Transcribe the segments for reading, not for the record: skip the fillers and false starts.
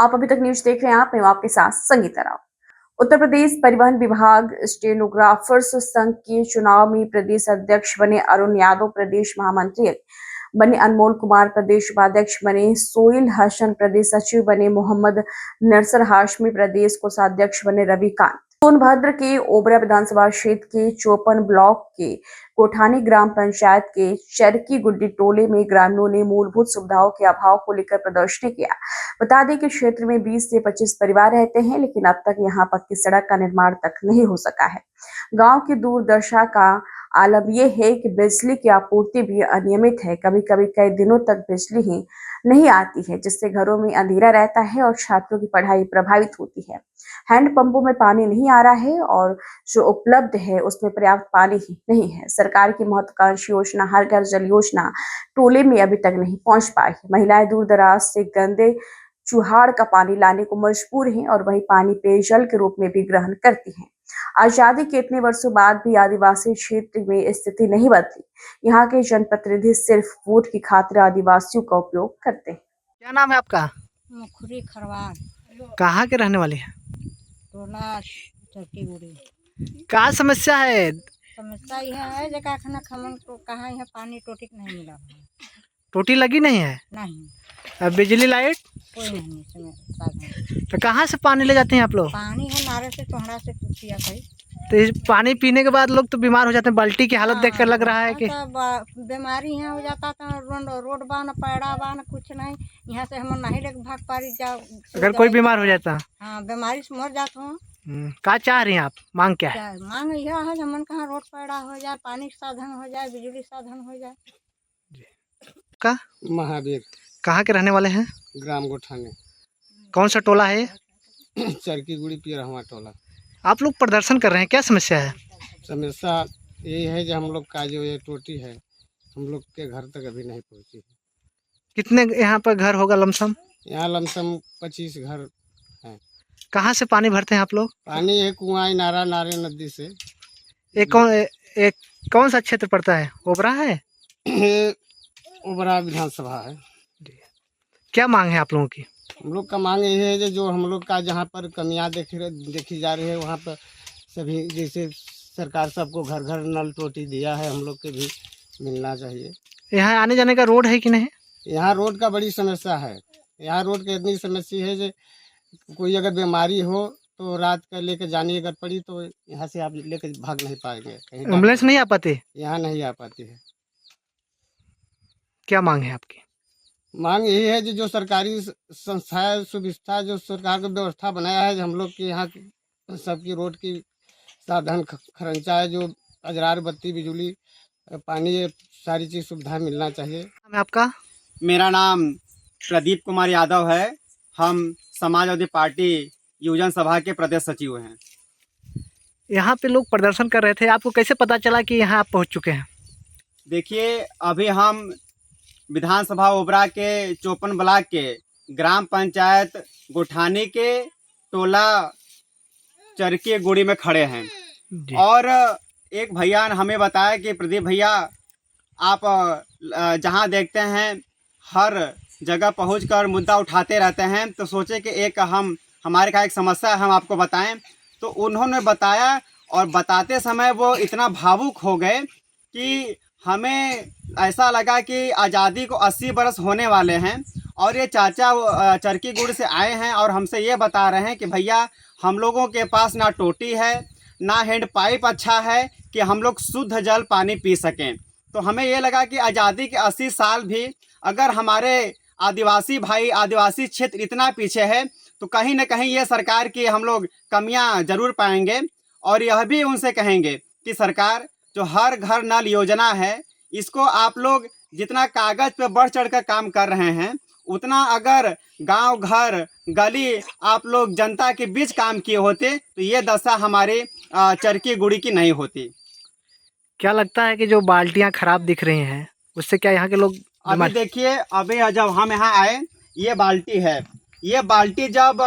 आप अभी तक न्यूज देख रहे हैं, मैं हूं आपके साथ संगीता राव। उत्तर प्रदेश परिवहन विभाग स्टेनोग्राफर्स संघ के चुनाव में प्रदेश अध्यक्ष बने अरुण यादव, प्रदेश महामंत्री बने अनमोल कुमार, प्रदेश उपाध्यक्ष बने सोइल हसन, प्रदेश सचिव बने मोहम्मद नरसर हाशमी, प्रदेश कोषाध्यक्ष बने रविकांत। सोनभद्र के ओबरा विधानसभा क्षेत्र के चौपन ब्लॉक के कोठानी ग्राम पंचायत के चरकी गुड्डी टोले में ग्रामीणों ने मूलभूत सुविधाओं के अभाव को लेकर प्रदर्शन किया। बता दें कि क्षेत्र में 20 से 25 परिवार रहते हैं, लेकिन अब तक यहां पक्की सड़क का निर्माण तक नहीं हो सका है। गांव की दुर्दशा का आलम यह है कि बिजली की आपूर्ति भी अनियमित है। कभी कभी कई दिनों तक बिजली ही नहीं आती है, जिससे घरों में अंधेरा रहता है और छात्रों की पढ़ाई प्रभावित होती है। हैंडपंपों में पानी नहीं आ रहा है और जो उपलब्ध है उसमें पर्याप्त पानी ही नहीं है। सरकार की महत्वाकांक्षी योजना हर घर जल योजना टोले में अभी तक नहीं पहुंच पाई। महिलाएं दूर दराज से गंदे चुहाड़ का पानी लाने को मजबूर हैं और वही पानी पेयजल के रूप में भी ग्रहण करती हैं। आजादी के इतने वर्षों बाद भी आदिवासी क्षेत्र में स्थिति नहीं बदली। यहाँ के जनप्रतिनिधि सिर्फ वोट की खातिर आदिवासियों का उपयोग करते हैं। क्या नाम है आपका? मुखरी खरवार, कहाँ के रहने वाले हैं? टोला चरकी गुड़ी। क्या समस्या है? समस्या यह है जे का खाना खमन को कहाँ यहाँ पानी टोटिक नहीं मिला है। टोटी लगी नहीं है? नहीं, बिजली लाइट कोई नहीं साधन। तो कहाँ से पानी ले जाते हैं आप लोग? पानी है नारे से टोहरा से कुटिया कहीं। तो इस पानी पीने के बाद लोग तो बीमार हो जाते हैं। बाल्टी की हालत देख कर लग रहा है कि बीमारी यहाँ हो जाता था। रोड बा न पैड़ा बा न कुछ नहीं, यहाँ से हम नहीं लेके भाग पारी जाओ। अगर कोई बीमार हो जाता। हाँ, बीमारी से मर जाता हूँ। क्या चाह रही हैं आप? मांग क्या है? मांग यह है हमन कहाँ रोड पैड़ा हो जाए, पानी का साधन हो जाए, बिजली साधन हो जाए। का महावीर, कहाँ के रहने वाले हैं? ग्राम गोठाने, कौन सा टोला है? चरकी गुड़ी पियरहवा टोला। आप लोग प्रदर्शन कर रहे हैं, क्या समस्या है? समस्या यही है जो हम लोग का जो ये टोटी है हम लोग के घर तक अभी नहीं पहुंची है। कितने यहाँ पर घर होगा लमसम? यहाँ लमसम 25 घर हैं। कहाँ से पानी भरते हैं आप लोग? पानी है कुआं, नारा, नारे नदी से। एक कौन सा क्षेत्र पड़ता है? ओबरा है? ओबरा विधानसभा है। क्या मांग है आप लोगों की? हम लोग का मांग ये है जो हम लोग का जहाँ पर कमियाँ देखी जा रही है वहाँ पर सभी, जैसे सरकार सबको घर घर नल टोटी दिया है, हम लोग के भी मिलना चाहिए। यहाँ आने जाने का रोड है कि नहीं? यहाँ रोड का बड़ी समस्या है। यहाँ रोड की इतनी समस्या है जो कोई अगर बीमारी हो तो रात का लेकर जानी अगर पड़ी तो यहाँ से आप लेकर भाग नहीं पाएंगे। एम्बुलेंस नहीं आ पाती? यहाँ नहीं आ पाती है। क्या मांग है आपकी? मांग यही है जो सरकारी संस्थाएं सुविधा जो सरकार को व्यवस्था बनाया है, हम लोग के यहाँ सबकी रोड की साधन खर्चा है, जो अजरार बत्ती, बिजली, पानी, ये सारी चीज़ सुविधा मिलना चाहिए। आपका? मेरा नाम प्रदीप कुमार यादव है। हम समाजवादी पार्टी युवजन सभा के प्रदेश सचिव हैं। यहाँ पे लोग प्रदर्शन कर रहे थे, आपको कैसे पता चला कि यहाँ आप पहुँच चुके हैं? देखिए, अभी हम विधानसभा ओबरा के 54 ब्लॉक के ग्राम पंचायत गोठानी के टोला चरकी गुड़ी में खड़े हैं और एक भैया ने हमें बताया कि प्रदीप भैया, आप जहां देखते हैं हर जगह पहुंचकर मुद्दा उठाते रहते हैं, तो सोचे कि एक हमारे का एक समस्या है, हम आपको बताएं। तो उन्होंने बताया और बताते समय वो इतना भावुक हो गए कि हमें ऐसा लगा कि आज़ादी को 80 बरस होने वाले हैं और ये चाचा चरकी गुड़ से आए हैं और हमसे ये बता रहे हैं कि भैया, हम लोगों के पास ना टोटी है ना हैंड पाइप अच्छा है कि हम लोग शुद्ध जल पानी पी सकें। तो हमें ये लगा कि आज़ादी के 80 साल भी अगर हमारे आदिवासी भाई, आदिवासी क्षेत्र इतना पीछे है तो कहीं ना कहीं ये सरकार की हम लोग कमियां जरूर पाएंगे। और यह भी उनसे कहेंगे कि सरकार जो हर घर नल योजना है, इसको आप लोग जितना कागज़ पे बढ़ चढ़ कर काम कर रहे हैं, उतना अगर गांव घर गली आप लोग जनता के बीच काम किए होते तो ये दशा हमारे चरकी गुड़ी की नहीं होती। क्या लगता है कि जो बाल्टियां खराब दिख रही हैं उससे क्या यहाँ के लोग? अभी देखिए, अभी जब हम यहाँ आए, ये बाल्टी है, ये बाल्टी जब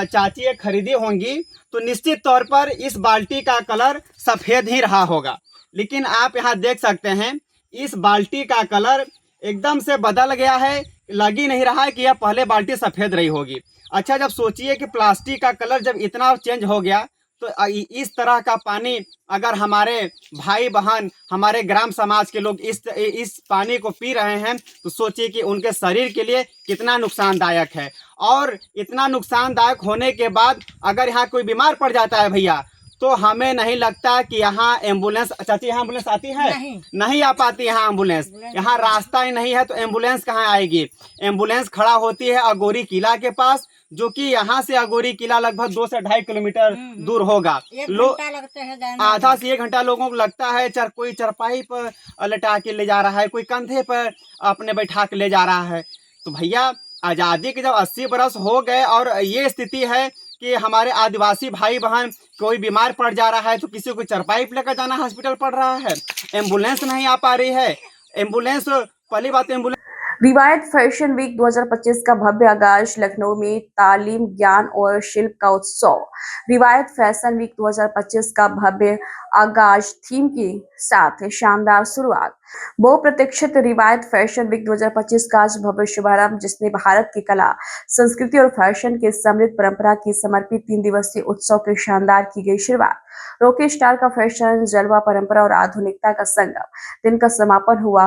चाची खरीदी होंगी तो निश्चित तौर पर इस बाल्टी का कलर सफ़ेद ही रहा होगा, लेकिन आप यहाँ देख सकते हैं इस बाल्टी का कलर एकदम से बदल गया है। लग ही नहीं रहा है कि यह पहले बाल्टी सफ़ेद रही होगी। अच्छा, जब सोचिए कि प्लास्टिक का कलर जब इतना चेंज हो गया, तो इस तरह का पानी अगर हमारे भाई बहन, हमारे ग्राम समाज के लोग इस पानी को पी रहे हैं, तो सोचिए कि उनके शरीर के लिए कितना नुकसानदायक है। और इतना नुकसानदायक होने के बाद अगर यहाँ कोई बीमार पड़ जाता है भैया, तो हमें नहीं लगता कि यहाँ एम्बुलेंस, चाची यहाँ एम्बुलेंस आती है? नहीं आ पाती यहाँ एम्बुलेंस। यहाँ रास्ता ही नहीं है तो एम्बुलेंस कहाँ आएगी? एम्बुलेंस खड़ा होती है अगोरी किला के पास, जो कि यहाँ से अगोरी किला लगभग 2 से 2.5 किलोमीटर दूर होगा। लोग लगते हैं जाने आधा से 1 घंटा लोगों को लगता है। कोई चरपाई पर लटा के ले जा रहा है, कोई कंधे पर अपने बैठा के ले जा रहा है। तो भैया, आज़ादी के जब 80 बरस हो गए और ये स्थिति है कि हमारे आदिवासी भाई बहन कोई बीमार पड़ जा रहा है तो किसी को चरपाई पे लेकर जाना हॉस्पिटल पड़ रहा है, एम्बुलेंस नहीं आ पा रही है। एम्बुलेंस, पहली बात एम्बुलेंस। रिवायत फैशन वीक 2025 का भव्य आगाज लखनऊ में तालीम, ज्ञान और शिल्प का उत्सव। रिवायत फैशन वीक 2025 का भव्य आगाज थीम के साथ शानदार शुरुआत। बहुप्रतीक्षित रिवायत फैशन वीक 2025 का आज भव्य शुभारंभ, जिसने भारत की कला, संस्कृति और फैशन की समृद्ध परंपरा की समर्पित 3 दिवसीय उत्सव के शानदार की गई शुरुआत। रॉकी स्टार का फैशन जलवा, परंपरा और आधुनिकता का संगम। दिन का समापन हुआ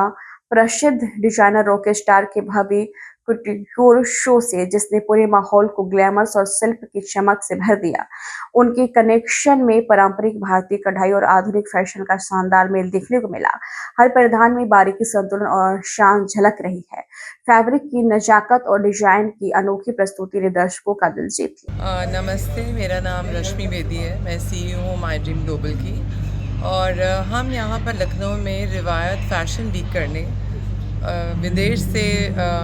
प्रसिद्ध डिजाइनर रॉकी स्टार के भव्य कुटीर शो से, जिसने पूरे माहौल को ग्लैमर्स और शिल्प की चमक से भर दिया। उनके कनेक्शन में पारंपरिक भारतीय कढ़ाई और आधुनिक फैशन का शानदार मेल देखने को मिला। हर परिधान में बारीकी, संतुलन और शान झलक रही है। फैब्रिक की नजाकत और डिजाइन की अनोखी प्रस्तुति ने दर्शकों का दिल जीत लिया। नमस्ते, मेरा नाम रश्मि बेदी है। मैं CEO हूँ माई ड्रीम ग्लोबल की, और हम यहाँ पर लखनऊ में रिवायत फैशन वीक करने विदेश से,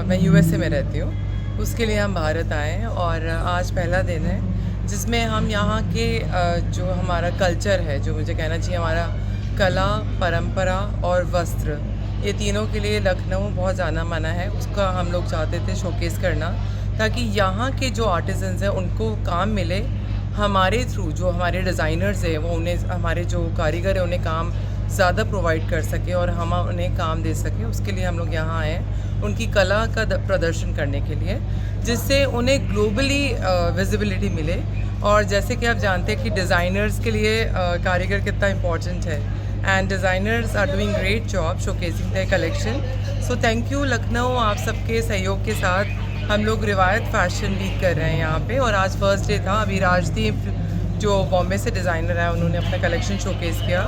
मैं USA में रहती हूँ, उसके लिए हम भारत आए हैं। और आज पहला दिन है जिसमें हम यहाँ के जो हमारा कल्चर है, जो मुझे कहना चाहिए हमारा कला, परंपरा और वस्त्र, ये तीनों के लिए लखनऊ बहुत जाना माना है। उसका हम लोग चाहते थे शोकेस करना, ताकि यहाँ के जो आर्टिजन्स हैं उनको काम मिले हमारे थ्रू। जो हमारे डिज़ाइनर्स हैं वो उन्हें, हमारे जो कारीगर हैं उन्हें काम ज़्यादा प्रोवाइड कर सके और हम उन्हें काम दे सकें। उसके लिए हम लोग यहाँ आए हैं उनकी कला का प्रदर्शन करने के लिए, जिससे उन्हें ग्लोबली विजिबिलिटी मिले। और जैसे कि आप जानते हैं कि डिज़ाइनर्स के लिए कारीगर कितना इम्पोर्टेंट है, and designers are doing great job showcasing their collection. So thank you Lucknow, आप सबके सहयोग के साथ हम लोग रिवायत फैशन वीक कर रहे हैं यहाँ पे। और आज फर्स्ट डे था। अभी राजदीप जो बॉम्बे से डिज़ाइनर है उन्होंने अपना कलेक्शन शोकेस किया।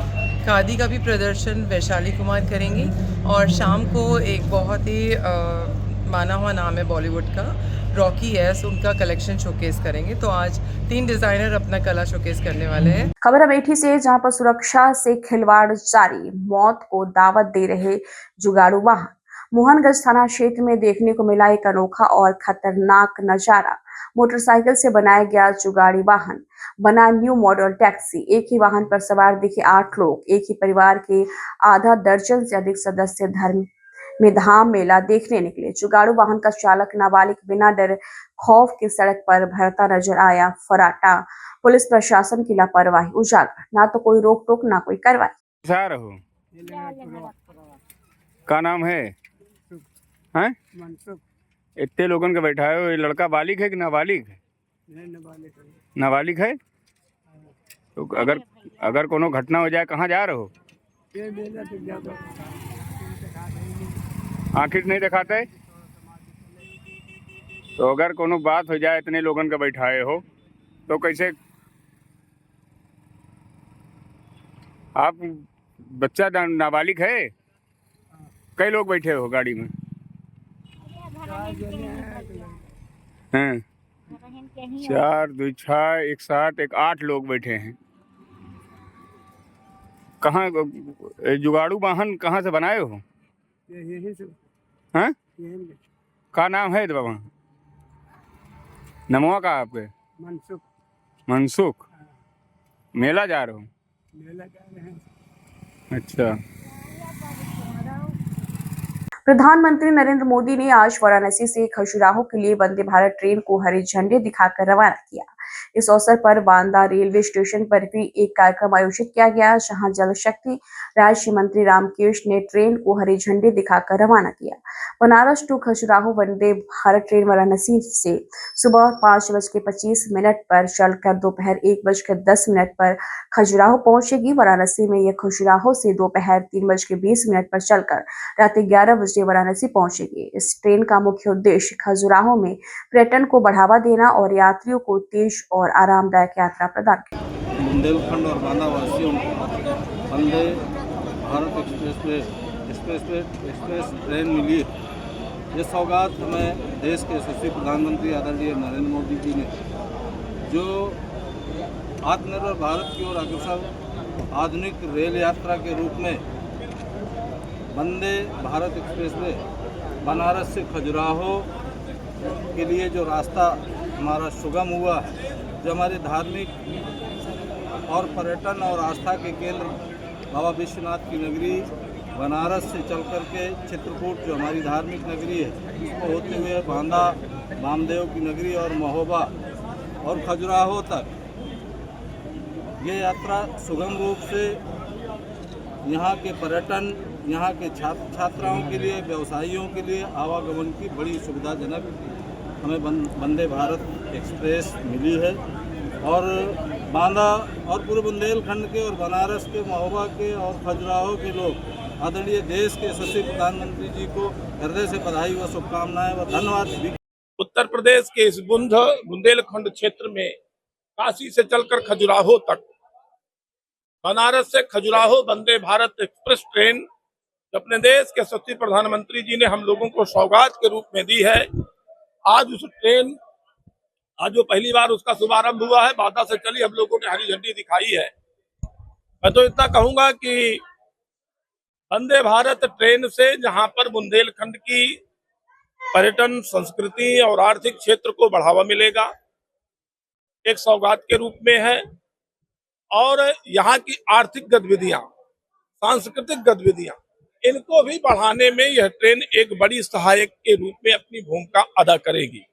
खादी का भी प्रदर्शन वैशाली कुमार करेंगी, और शाम को एक बहुत ही माना हुआ नाम है बॉलीवुड का, रॉकी एस, उनका कलेक्शन शोकेस करेंगे। तो आज 3 डिज़ाइनर अपना कला शोकेस करने वाले हैं। खबर अमेठी से, जहां पर सुरक्षा से खिलवाड़ जारी, मौत को दावत दे रहे जुगाड़ू वाहन। मोहनगंज थाना क्षेत्र में देखने को मिला एक अनोखा और खतरनाक नजारा। मोटरसाइकिल से बनाया गया जुगाड़ी वाहन बना न्यू मॉडल टैक्सी। एक ही वाहन पर सवार दिखे 8 लोग। एक ही परिवार के आधा दर्जन से अधिक सदस्य धर्म में धाम मेला देखने निकले। जुगाड़ू वाहन का चालक नाबालिग बिना डर खौफ के सड़क पर भरता नजर आया। फराटा, पुलिस प्रशासन की लापरवाही उजागर। ना तो कोई रोक टोक, ना कोई कार्रवाई। का नाम है? हैं? इतने लोगन के बैठा है। ये लड़का बालिग है कि नाबालिग है? नाबालिग है। तो अगर कोनो घटना हो जाए, कहाँ जा रहे हो? आखिर नहीं दिखाते। तो अगर कोनो बात हो जाए, इतने लोगन का बैठाए हो तो कैसे? आप बच्चा नाबालिग है? कई लोग बैठे हो गाड़ी में? हैं? 4, 2, 6, 1, 7, 1, 8 लोग बैठे हैं। कहाँ जुगाड़ू वाहन कहाँ से बनाए हो? हैं? का नाम है बाबा? नमवा का आपके? मनसुख। मेला जा रहे हो? अच्छा। प्रधानमंत्री नरेंद्र मोदी ने आज वाराणसी से खजुराहो के लिए वंदे भारत ट्रेन को हरी झंडी दिखाकर रवाना किया। इस अवसर पर बांदा रेलवे स्टेशन पर भी एक कार्यक्रम आयोजित किया गया, जहां जल शक्ति राज्य मंत्री रामकृष्ण ने ट्रेन को हरी झंडी दिखाकर रवाना किया। बनारस टू खजुराहो वंदे भारत ट्रेन वाराणसी से सुबह 5:25 पर चलकर दोपहर 1:10 पर खजुराहो पहुंचेगी। वाराणसी में यह खजुराहो से दोपहर 3:20 पर चलकर रात 11 बजे वाराणसी पहुंचेगी। इस ट्रेन का मुख्य उद्देश्य खजुराहो में पर्यटन को बढ़ावा देना और यात्रियों को तेज और आरामदायक यात्रा प्रदान करना। बुंदेलखंड और बांदा वासियों को वंदे भारत एक्सप्रेस ट्रेन मिली है। ये सौगात हमें देश के यशस्वी प्रधानमंत्री आदरणीय नरेंद्र मोदी जी ने जो आत्मनिर्भर भारत की ओर अग्रसर आधुनिक रेल यात्रा के रूप में वंदे भारत एक्सप्रेस में बनारस से खजुराहो के लिए जो रास्ता हमारा सुगम हुआ है, जो हमारे धार्मिक और पर्यटन और आस्था के केंद्र बाबा विश्वनाथ की नगरी बनारस से चल कर के चित्रकूट जो हमारी धार्मिक नगरी है, उसको होते हुए बांदा वामदेव की नगरी और महोबा और खजुराहो तक ये यात्रा सुगम रूप से यहाँ के पर्यटन, यहाँ के छात्र छात्राओं के लिए, व्यवसायियों के लिए आवागमन की बड़ी सुविधाजनक हमें वंदे भारत एक्सप्रेस मिली है। और बांदा और पूर्व बुंदेलखंड के और बनारस के, महोबा के और खजुराहो के लोग आदरणीय देश के यशस्वी प्रधानमंत्री जी को हृदय से बधाई व शुभकामनाएं व धन्यवाद। उत्तर प्रदेश के इस बुंदेलखंड क्षेत्र में काशी से चलकर खजुराहो तक, बनारस से खजुराहो वंदे भारत एक्सप्रेस ट्रेन अपने देश के यशस्वी प्रधानमंत्री जी ने हम लोगों को सौगात के रूप में दी है। आज उस ट्रेन आज जो पहली बार उसका शुभारंभ हुआ है, बांदा से चली, हम लोगों ने हरी झंडी दिखाई है। मैं तो इतना कहूंगा कि वंदे भारत ट्रेन से जहां पर बुंदेलखंड की पर्यटन, संस्कृति और आर्थिक क्षेत्र को बढ़ावा मिलेगा, एक सौगात के रूप में है। और यहाँ की आर्थिक गतिविधियां, सांस्कृतिक गतिविधियां, इनको भी बढ़ाने में यह ट्रेन एक बड़ी सहायक के रूप में अपनी भूमिका अदा करेगी।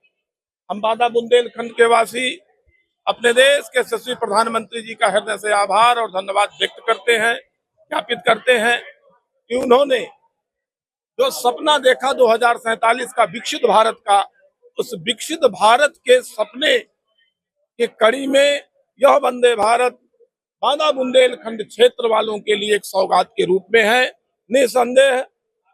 हम बांदा बुंदेलखंड के वासी अपने देश के यशस्वी प्रधानमंत्री जी का हृदय से आभार और धन्यवाद व्यक्त करते हैं, ज्ञापित करते हैं कि उन्होंने जो सपना देखा 2047 का विकसित भारत का, उस विकसित भारत के सपने के कड़ी में यह वंदे भारत बांदा बुंदेलखंड क्षेत्र वालों के लिए एक सौगात के रूप में है। निसंदेह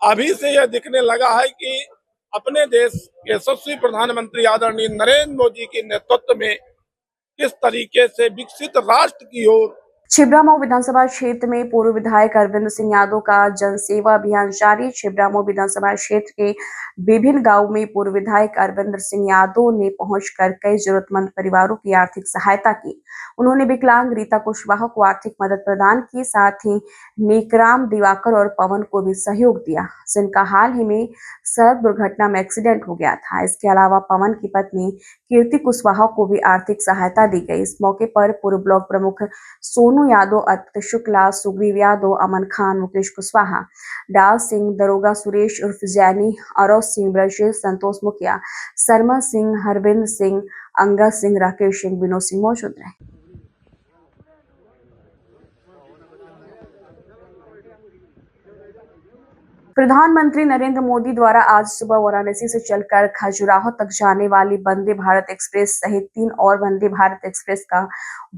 अभी से यह दिखने लगा है कि अपने देश के यशस्वी प्रधानमंत्री आदरणीय नरेंद्र मोदी के नेतृत्व में किस तरीके से विकसित राष्ट्र की ओर। छिबरामऊ विधानसभा क्षेत्र में पूर्व विधायक अरविंद सिंह यादव का जनसेवा अभियान जारी। छिबरामऊ विधानसभा क्षेत्र के विभिन्न गांवों में पूर्व विधायक अरविंद सिंह यादव ने पहुंचकर कई जरूरतमंद परिवारों की आर्थिक सहायता की। उन्होंने विकलांग रीता कुशवाहा को आर्थिक मदद प्रदान की, साथ ही नेकराम, दिवाकर और पवन को भी सहयोग दिया, जिनका हाल ही में सड़क दुर्घटना में एक्सीडेंट हो गया था। इसके अलावा पवन की पत्नी कीर्ति कुशवाहा को भी आर्थिक सहायता दी गई। इस मौके पर पूर्व ब्लॉक प्रमुख सोनू यादव, अर्पित शुक्ला, सुग्रीव यादव, अमन खान, मुकेश कुशवाहा, डाल सिंह, दरोगा सुरेश उर्फ जैनी, अरोज सिंह, ब्रजेश, संतोष मुखिया, शर्मा सिंह, हरविंद सिंह, अंगद सिंह, राकेश सिंह, विनोद सिंह मौजूद रहे। प्रधानमंत्री नरेंद्र मोदी द्वारा आज सुबह वाराणसी से चलकर खजुराहो तक जाने वाली वंदे भारत एक्सप्रेस सहित 3 और वंदे भारत एक्सप्रेस का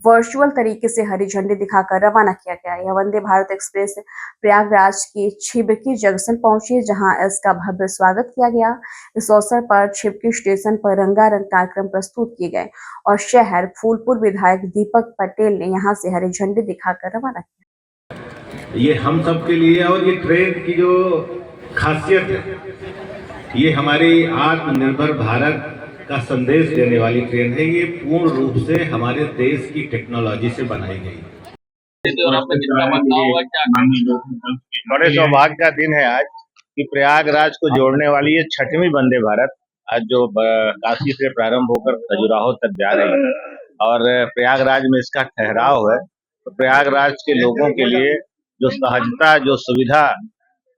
वर्चुअल तरीके से हरी झंडी दिखाकर रवाना किया गया। यह वंदे भारत एक्सप्रेस प्रयागराज की छिबकी जंक्शन पहुंची, जहां इसका भव्य स्वागत किया गया। इस अवसर पर छिबकी स्टेशन पर रंगारंग कार्यक्रम प्रस्तुत किए गए और शहर फूलपुर विधायक दीपक पटेल ने यहां से हरी झंडी दिखाकर रवाना किया। ये हम सब के लिए, और ये ट्रेन की जो खासियत है, ये हमारी आत्मनिर्भर भारत का संदेश देने वाली ट्रेन है। ये पूर्ण रूप से हमारे देश की टेक्नोलॉजी से बनाई गई है। बड़े सौभाग्य का दिन है आज कि प्रयागराज को जोड़ने वाली ये 6वीं वंदे भारत आज जो काशी से प्रारंभ होकर खजुराहो तक जा रही है और प्रयागराज में इसका ठहराव है। तो प्रयागराज के लोगों के लिए जो सहजता, जो सुविधा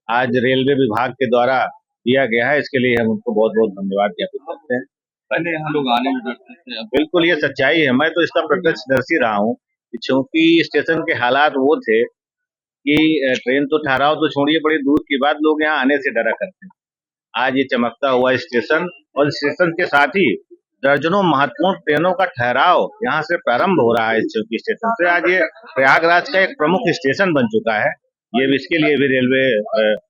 आज रेलवे विभाग के द्वारा दिया गया है, इसके लिए हम उनको बहुत बहुत धन्यवाद ज्ञापित करते हैं। पहले यहाँ लोग आने में डरते थे। अब बिल्कुल ये सच्चाई है। मैं तो इसका प्रत्यक्षदर्शी रहा हूँ कि चूंकि स्टेशन के हालात वो थे कि ट्रेन तो ठहराव तो छोड़िए, बड़ी दूर की बात, लोग यहाँ आने से डरा करते हैं। आज ये चमकता हुआ स्टेशन और स्टेशन के साथ ही दर्जनों महत्वपूर्ण ट्रेनों का ठहराव यहाँ से प्रारंभ हो रहा है। इस चौकी स्टेशन से आज ये प्रयागराज का एक प्रमुख स्टेशन बन चुका है। ये इसके लिए भी रेलवे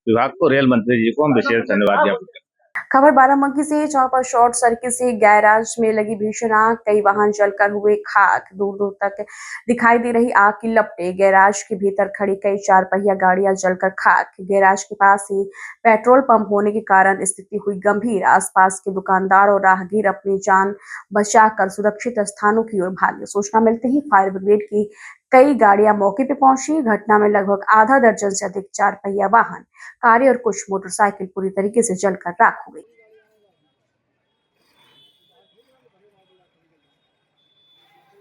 विभाग को, रेल मंत्री जी को हम विशेष धन्यवाद ज्ञापित करते हैं। खबर बाराबंकी से, जहां पर शॉर्ट सर्किट से गैराज में लगी भीषण आग, कई वाहन जलकर हुए खाक, दूर दूर तक दिखाई दे रही आग की लपटें। गैराज के भीतर खड़ी कई 4 पहिया गाड़ियां जलकर खाक। गैराज के पास ही पेट्रोल पंप होने के कारण स्थिति हुई गंभीर। आसपास के दुकानदार और राहगीर अपनी जान बचाकर सुरक्षित स्थानों की ओर भागे। सूचना मिलते ही फायर ब्रिगेड की कई गाड़ियां मौके पर पहुंची। घटना में लगभग आधा दर्जन से अधिक 4 पहिया वाहन, कारें और कुछ मोटरसाइकिल पूरी तरीके से जलकर राख हो गई।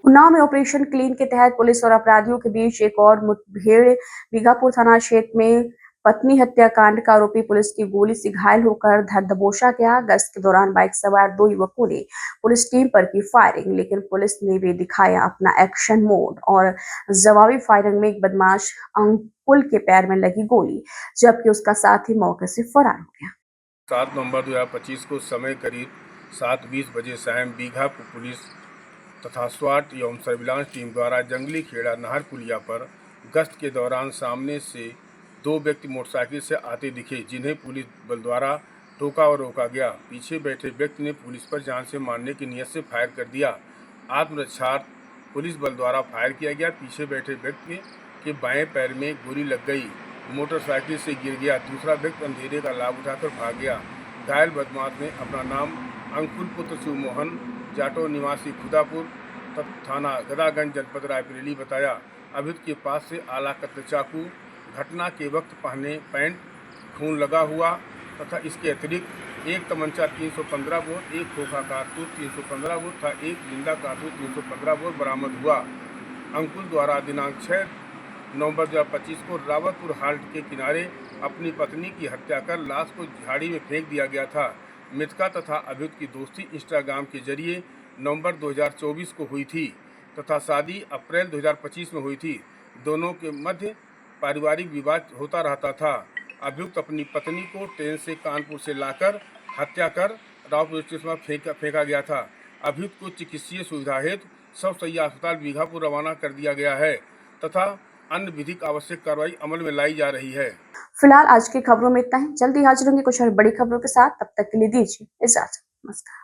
उन्नाव में ऑपरेशन क्लीन के तहत पुलिस और अपराधियों के बीच एक और मुठभेड़। बीघापुर थाना क्षेत्र में पत्नी हत्याकांड का आरोपी पुलिस की गोली से घायल होकर धर दबोचा गया। गश्त के दौरान बाइक सवार 2 युवकों ने पुलिस टीम पर की फायरिंग, लेकिन पुलिस ने भी दिखाया अपना एक्शन मोड और जवाबी फायरिंग में एक बदमाश अंकुल के पैर में लगी गोली, जबकि उसका साथी मौके से फरार हो गया। 7 नवंबर 2025 को समय करीब 7:20 बजे शाम बीघापुर पुलिस तथा स्वाट एवं सर्विलांस टीम द्वारा जंगली खेड़ा नहर पुलिया पर गश्त के दौरान सामने से 2 व्यक्ति मोटरसाइकिल से आते दिखे, जिन्हें पुलिस बल द्वारा टोका और रोका गया। पीछे बैठे व्यक्ति ने पुलिस पर जान से मारने की नीयत से फायर कर दिया। आत्मरक्षार्थ पुलिस बल द्वारा फायर किया गया। पीछे बैठे व्यक्ति के बाएं पैर में गोली लग गई, मोटरसाइकिल से गिर गया। दूसरा व्यक्ति अंधेरे का लाभ उठाकर भाग गया। घायल बदमाश ने अपना नाम अंकुल पुत्र शिवमोहन जाटो निवासी खुदापुर थाना गदागंज जनपद रायबरेली बताया। अभियुक्त के पास से आला कत्ल चाकू, घटना के वक्त पहने पैंट, खून लगा हुआ तथा इसके अतिरिक्त एक तमंचा 315 बोर, एक खोखा कारतूस 315 बोर तथा एक जिंदा कारतूस 315 बोर बरामद हुआ। अंकुल द्वारा दिनांक 6 नवंबर 2025 को रावतपुर हाल्ट के किनारे अपनी पत्नी की हत्या कर लाश को झाड़ी में फेंक दिया गया था। मृतका तथा अभियुक्त की दोस्ती इंस्टाग्राम के जरिए नवंबर 2024 को हुई थी तथा शादी अप्रैल 2025 में हुई थी। दोनों के मध्य पारिवारिक विवाद होता रहता था। अभियुक्त अपनी पत्नी को ट्रेन से कानपुर से लाकर हत्या कर रावपुर स्टेशन में फेंका गया था। अभियुक्त को चिकित्सीय सुविधा हेतु सब सैया अस्पताल बीघापुर रवाना कर दिया गया है तथा अन्य विधिक आवश्यक कार्रवाई अमल में लाई जा रही है। फिलहाल आज की खबरों में इतना ही। जल्दी हाजिर होंगे कुछ और बड़ी खबरों के साथ। तब तक के लिए दीजिए इजाजत। नमस्कार।